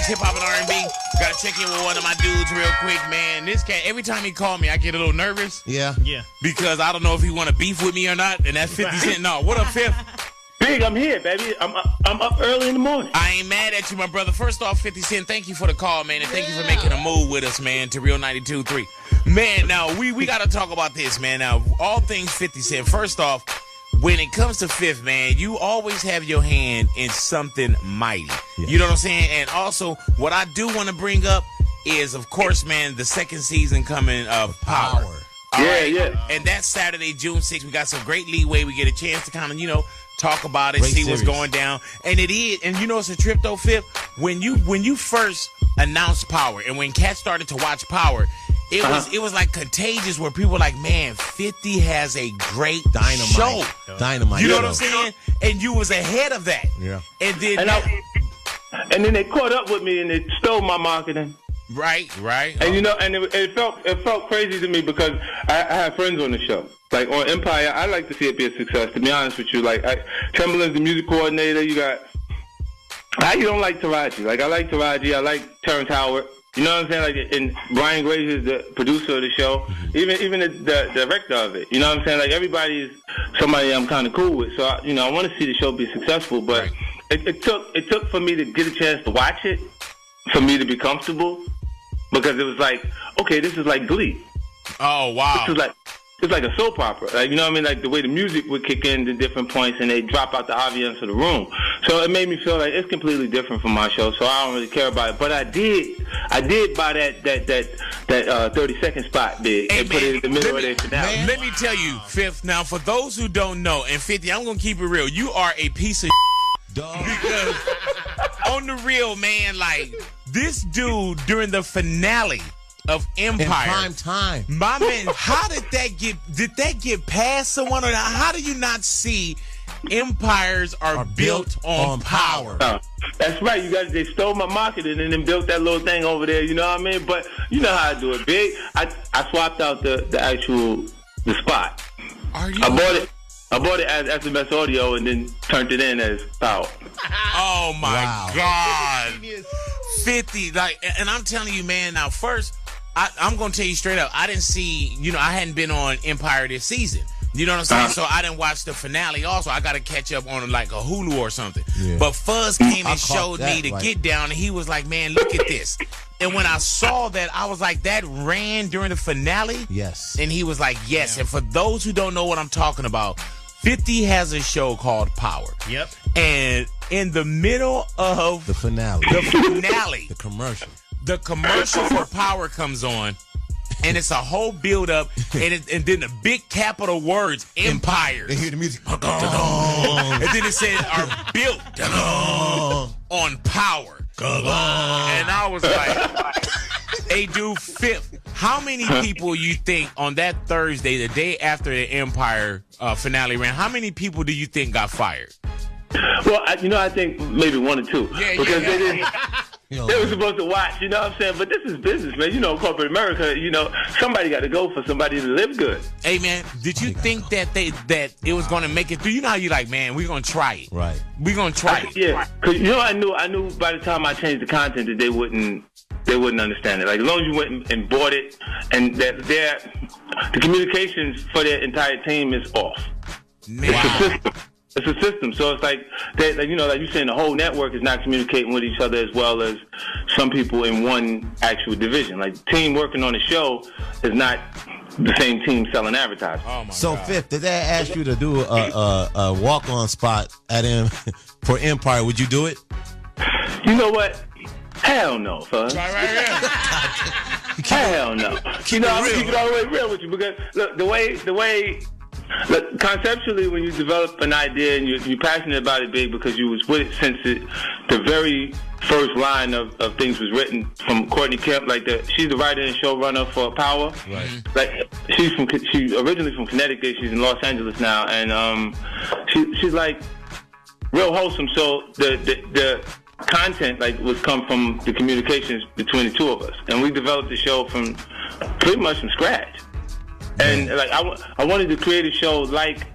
It's hip hop and R&B. Gotta check in with one of my dudes real quick, man. This cat, every time he call me, I get a little nervous. Yeah. Because I don't know if he want to beef with me or not. And that's 50 Cent. No, what up, Fifth? Big, I'm here, baby. I'm up early in the morning. I ain't mad at you, my brother. First off, 50 Cent, thank you for the call, man. And thank you for making a move with us, man, to Real 92.3. Man, now, we got to talk about this, man. Now, all things 50 Cent. First off, when it comes to Fifth, man, you always have your hand in something mighty. Yes. You know what I'm saying? And also, what I do want to bring up is, of course, man, the second season coming of Power. Yeah. And that's Saturday, June 6th. We got some great leeway. We get a chance to kind of, talk about it, great see series. what's going down. And it is, and it's a trip though, Fifth. When you first announced Power and when cats started to watch Power, it was like contagious where people were like, man, 50 has a great show. Dynamite. You know what I'm saying? And you was ahead of that. Yeah. And then and then they caught up with me and they stole my marketing. Right. And and it felt crazy to me because I have friends on the show. Like on Empire, I like to see it be a success. To be honest with you, like Timbaland's the music coordinator. You got you don't like Taraji. Like I like Taraji. I like Terrence Howard. You know what I'm saying? Like, and Brian Grazer is the producer of the show. Even the director of it. You know what I'm saying? Like everybody is somebody I'm kind of cool with. So I want to see the show be successful. But it took for me to get a chance to watch it, for me to be comfortable, because it was like, okay, this is like Glee. Oh wow. It's like a soap opera. Like, you know what I mean? Like the way the music would kick in at different points and they drop out the ambiance of the room. So it made me feel like it's completely different from my show, so I don't really care about it. But I did buy that 30-second spot, Big, and put it in the middle of their finale. Man, let me tell you, Fifth, now for those who don't know, and 50, I'm going to keep it real, you are a piece of because on the real, man, like this dude during the finale of Empire, in prime time, my man, how did that get past someone, or how do you not see empires are built on power? That's right. They stole my marketing and then built that little thing over there. You know what I mean? But you know how I do it, Big. I swapped out the spot. I bought it as SMS audio and then turned it in as Power. Oh my God, 50. Like, and I'm telling you, man. Now, first, I'm gonna tell you straight up. I didn't see. I hadn't been on Empire this season. You know what I'm saying? So I didn't watch the finale. Also, I got to catch up on like a Hulu or something. Yeah. But Fuzz came and showed me the get down, and he was like, "Man, look at this." And when I saw that, I was like, "That ran during the finale." Yes. And he was like, "Yes." Yeah. And for those who don't know what I'm talking about, 50 has a show called Power. Yep. And in the middle of the finale, the commercial for Power comes on. And it's a whole build-up, and then the big capital words, Empire. They hear the music. And then it said, are built on power. And I was like, hey, dude, Fifth, how many people you think on that Thursday, the day after the Empire finale ran, how many people do you think got fired? Well, I think maybe one or two. Because they didn't... They were supposed to watch, you know what I'm saying? But this is business, man. Corporate America, somebody got to go for somebody to live good. Hey, man, did you think that it was going to make it through? You know how you like, man, we're going to try it. Right. We're going to try it. Yeah. Because, I knew by the time I changed the content that they wouldn't understand it. Like, as long as you went and bought it and that the communications for their entire team is off. Man. It's a system, so it's like you saying, the whole network is not communicating with each other as well as some people in one actual division. Like, the team working on the show is not the same team selling advertising. Oh my so, God. Fifth, did they ask you to do a walk-on spot for Empire? Would you do it? You know what? Hell no, Fuzz. Right. Hell no. I'm gonna keep it all the way real with you, because look, the way. Look, conceptually, when you develop an idea and you're passionate about it, Big, because you was with it since the very first line of things was written from Courtney Kemp. Like, she's the writer and showrunner for Power. Right. Like, she's originally from Connecticut. She's in Los Angeles now, and she's like real wholesome. So the content was come from the communications between the two of us, and we developed the show pretty much from scratch. And I wanted to create a show like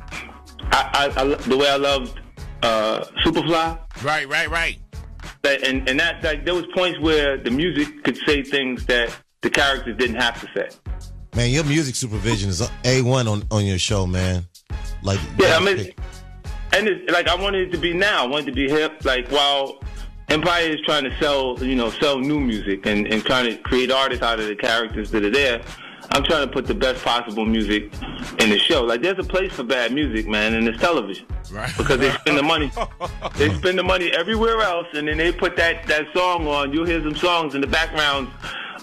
the way I loved Superfly. Right. And that like there was points where the music could say things that the characters didn't have to say. Man, your music supervision is A1 on your show, man. Like, yeah, I mean, and it's, like I wanted it to be now. I wanted it to be hip. Like while Empire is trying to sell new music and trying to create artists out of the characters that are there, I'm trying to put the best possible music in the show. Like there's a place for bad music, man, and it's television. Right. Because they spend the money. They spend the money everywhere else, and then they put that song on. You'll hear some songs in the background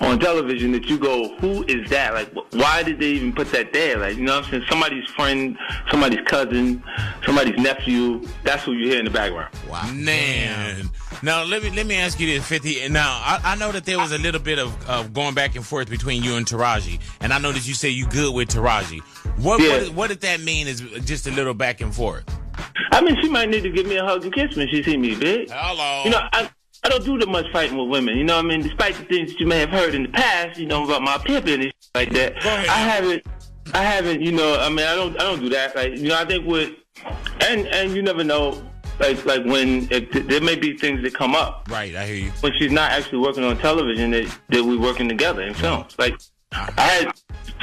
on television that you go, who is that? Like, why did they even put that there? Like, you know what I'm saying? Somebody's friend, somebody's cousin, somebody's nephew. That's who you hear in the background. Wow. Man. Now, let me ask you this, 50. Now, I know that there was a little bit of going back and forth between you and Taraji, and I know that you say you good with Taraji. What did that mean is just a little back and forth? I mean, she might need to give me a hug and kiss when she see me, bitch. Hello. You know, I don't do that much fighting with women, you know what I mean? Despite the things that you may have heard in the past, you know, about my pimping and shit like that. Go ahead. I haven't, you know, I mean, I don't do that. Like, you know, I think and you never know, like when there may be things that come up. Right, I hear you. When she's not actually working on television, that we're working together in films. Like, I had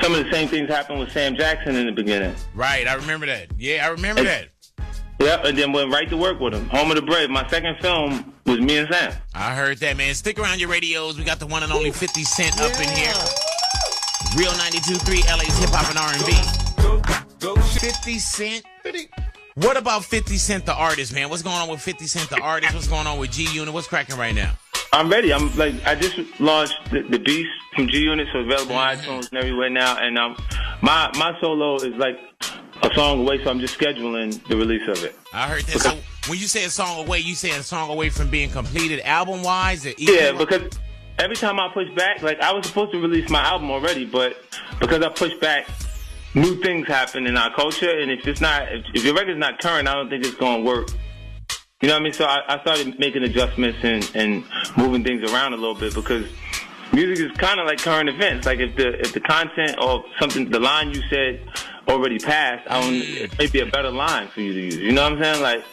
some of the same things happen with Sam Jackson in the beginning. Right, I remember that. Yeah, I remember that. Yep, and then went right to work with him. Home of the Brave. My second film was me and Sam. I heard that, man. Stick around your radios. We got the one and only 50 Cent up in here. Real 92.3 LA's hip hop and R&B. 50 Cent. What about 50 Cent the artist, man? What's going on with 50 Cent the artist? What's going on with G Unit? What's cracking right now? I'm ready. I just launched the Beast from G Unit, so available on iTunes and everywhere now. And my solo is like a song away, so I'm just scheduling the release of it. I heard that. So when you say a song away, you say a song away from being completed album-wise? Yeah, because every time I push back, like I was supposed to release my album already, but because I pushed back, new things happen in our culture, and if your record's not current, I don't think it's going to work. You know what I mean? So I started making adjustments and moving things around a little bit because music is kind of like current events. Like if the content or something, the line you said already passed, it may be a better line for you to use. You know what I'm saying? Like,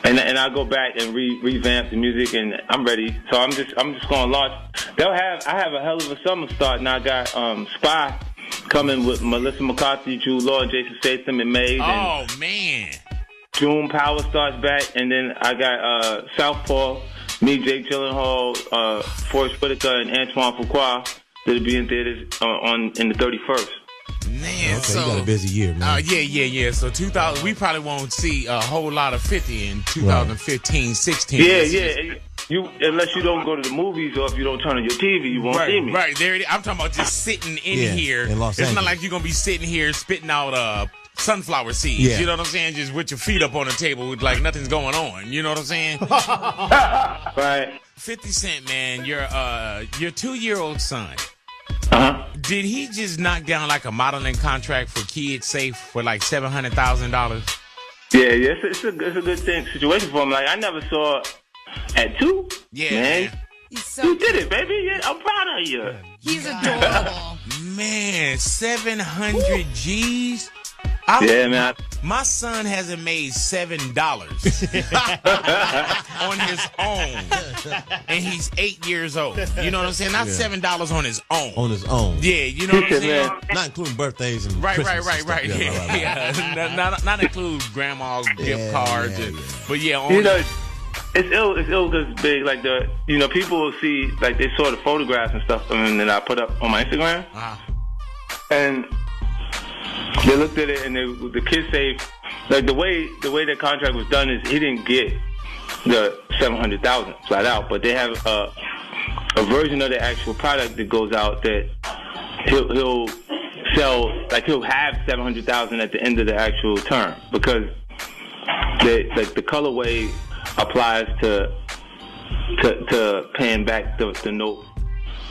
and I go back and revamp the music, and I'm ready. So I'm just going to launch. I have a hell of a summer start, and I got Spy coming with Melissa McCarthy, Jude Law, and Jason Statham in May. Oh man! June Power starts back, and then I got Southpaw, me, Jake Gyllenhaal, Forrest Whitaker, and Antoine Fuqua that'll be in theaters in the 31st. Man, okay, so you got a busy year, man. Yeah. So 2000, we probably won't see a whole lot of 50 in 2015, 16. Yeah. Unless you don't go to the movies or if you don't turn on your TV, you won't see me. Right, there it is. I'm talking about just sitting in here. In Los It's Angeles. not like you're gonna be sitting here spitting out sunflower seeds. Yeah. You know what I'm saying? Just with your feet up on the table with like nothing's going on. You know what I'm saying? Right. 50 Cent, man, your 2-year-old son. Did he just knock down like a modeling contract for Kids Safe for like $700,000? Yeah, it's a good situation for him. Like I never saw at 2. Yeah, man. He's You did it, baby. Yeah, I'm proud of you. He's adorable. Man, 700 G's. Man. My son hasn't made $7 on his own, and he's 8 years old. You know what I'm saying? Not $7 on his own. On his own. Yeah, you know what I'm saying? Not including birthdays and Right. Christmas and stuff. Yeah. Not include grandma's gift cards, but yeah. You know, it's ill because big. Like people will see like they saw the photographs and stuff that I put up on my Instagram, and they looked at it and the Kids Safe, like the way the contract was done is he didn't get the $700,000 flat out, but they have a version of the actual product that goes out that he'll sell, like he'll have $700,000 at the end of the actual term because the colorway applies to paying back the note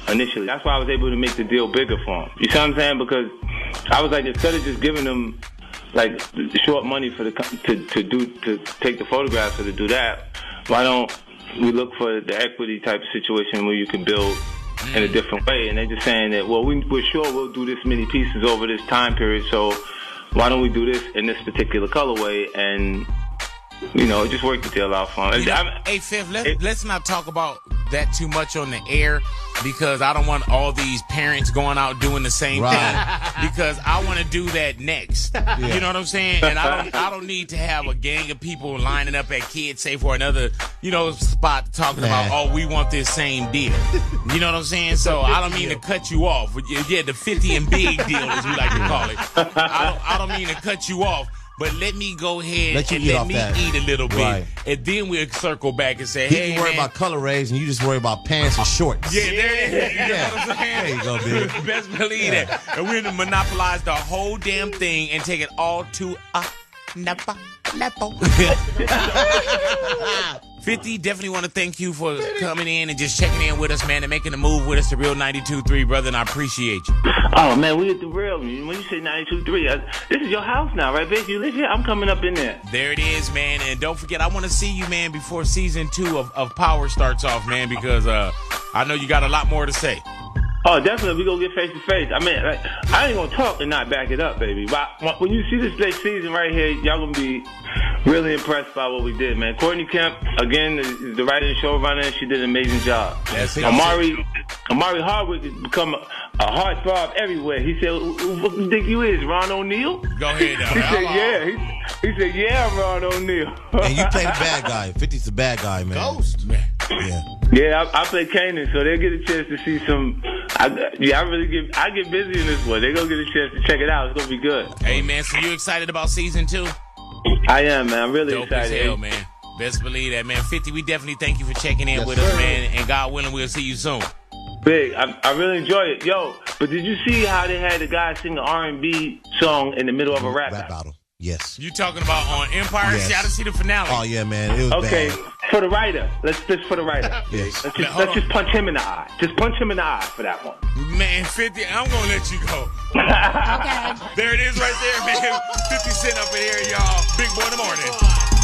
initially. That's why I was able to make the deal bigger for him. You see what I'm saying? Because I was like, instead of just giving them like the short money for to take the photographs or to do that, why don't we look for the equity type of situation where you can build in a different way? And they're just saying that, well, we're sure we'll do this many pieces over this time period, so why don't we do this in this particular colorway? And it just worked the deal out for him. Hey, Fifth, let's not talk about that too much on the air because I don't want all these parents going out doing the same thing because I want to do that next. Yeah. You know what I'm saying? And I don't need to have a gang of people lining up at Kids Safe or another, spot talking about, oh, we want this same deal. You know what I'm saying? So I don't mean to cut you off. Yeah, the 50 and big deal, as we like to call it. I don't mean to cut you off. But let me go ahead and let me eat a little bit. And then we'll circle back and say, hey, you worry about color rays and you just worry about pants and shorts. Yeah, there it is. You know what I'm saying? There you go, dude. Best believe that. And we're going to monopolize the whole damn thing and take it all to a Napa. 50, definitely want to thank you for coming in and just checking in with us, man, and making the move with us to Real 92.3, brother, and I appreciate you. Oh, man, we at the Real. When you say 92.3, this is your house now, right, bitch? You live here? I'm coming up in there. There it is, man, and don't forget, I want to see you, man, before season 2 of Power starts off, man, because I know you got a lot more to say. Oh, definitely. We gonna get face to face. I mean, I ain't gonna talk and not back it up, baby. But when you see this next season right here, y'all gonna be really impressed by what we did, man. Courtney Kemp, again, the writer and showrunner, she did an amazing job. Amari Hardwick has become a heartthrob everywhere. He said, "Who do you think you is, Ron O'Neal?" Go ahead. He said, "Yeah." He said, "Yeah, I'm Ron O'Neal." And you play the bad guy. 50's the bad guy, man. Ghost, man. Yeah, I play Kanan, so they'll get a chance to see some. I get busy in this one. They're gonna get a chance to check it out. It's gonna be good. Hey, man, so you excited about season 2? I am, man. I'm really Dope excited. As hell, man. Best believe that, man. 50, we definitely thank you for checking in with us, man. And God willing, we'll see you soon. Big. I really enjoy it. Yo, but did you see how they had the guy sing an R&B song in the middle of a rap battle? Yes. You talking about on Empire? Yes. See, I didn't see the finale. Oh, yeah, man. It was okay. bad. For the writer. Let's for the writer. Yes. Let's just punch him in the eye. Just punch him in the eye for that one. Man, 50, I'm going to let you go. Okay. There it is right there, man. 50 Cent up in here, y'all. Big boy in the morning.